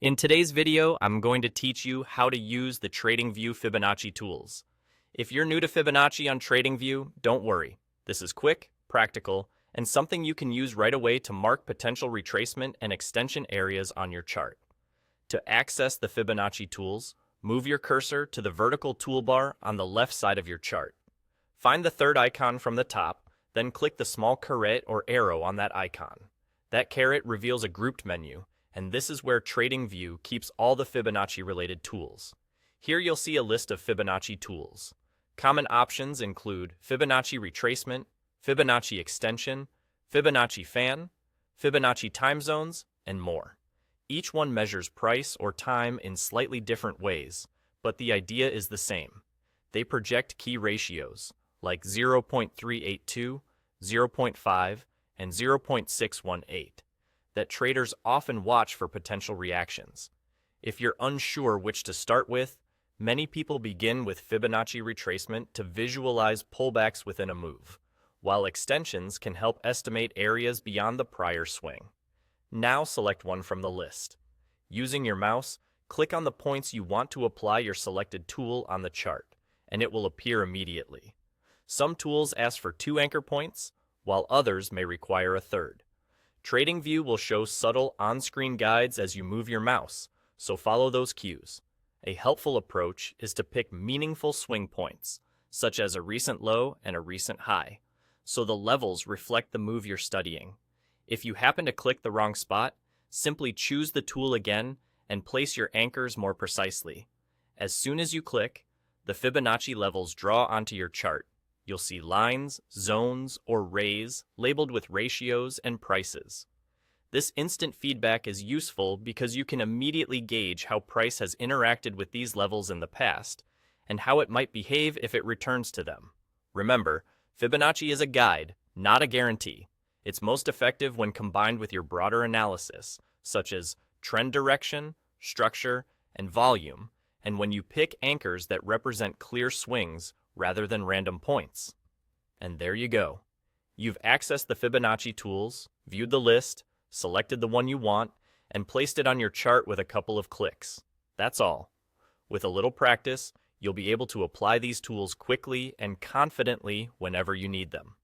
In today's video, I'm going to teach you how to use the TradingView Fibonacci tools. If you're new to Fibonacci on TradingView, don't worry. This is quick, practical, and something you can use right away to mark potential retracement and extension areas on your chart. To access the Fibonacci tools, move your cursor to the vertical toolbar on the left side of your chart. Find the third icon from the top, then click the small caret or arrow on that icon. That caret reveals a grouped menu, and this is where TradingView keeps all the Fibonacci-related tools. Here you'll see a list of Fibonacci tools. Common options include Fibonacci retracement, Fibonacci extension, Fibonacci fan, Fibonacci time zones, and more. Each one measures price or time in slightly different ways, but the idea is the same. They project key ratios, like 0.382, 0.5, and 0.618. That traders often watch for potential reactions. If you're unsure which to start with, many people begin with Fibonacci retracement to visualize pullbacks within a move, while extensions can help estimate areas beyond the prior swing. Now select one from the list. Using your mouse, click on the points you want to apply your selected tool on the chart, and it will appear immediately. Some tools ask for 2 anchor points, while others may require a third. TradingView will show subtle on-screen guides as you move your mouse, so follow those cues. A helpful approach is to pick meaningful swing points, such as a recent low and a recent high, so the levels reflect the move you're studying. If you happen to click the wrong spot, simply choose the tool again and place your anchors more precisely. As soon as you click, the Fibonacci levels draw onto your chart. You'll see lines, zones, or rays labeled with ratios and prices. This instant feedback is useful because you can immediately gauge how price has interacted with these levels in the past and how it might behave if it returns to them. Remember, Fibonacci is a guide, not a guarantee. It's most effective when combined with your broader analysis, such as trend direction, structure, and volume, and when you pick anchors that represent clear swings rather than random points. And there you go. You've accessed the Fibonacci tools, viewed the list, selected the one you want, and placed it on your chart with a couple of clicks. That's all. With a little practice, you'll be able to apply these tools quickly and confidently whenever you need them.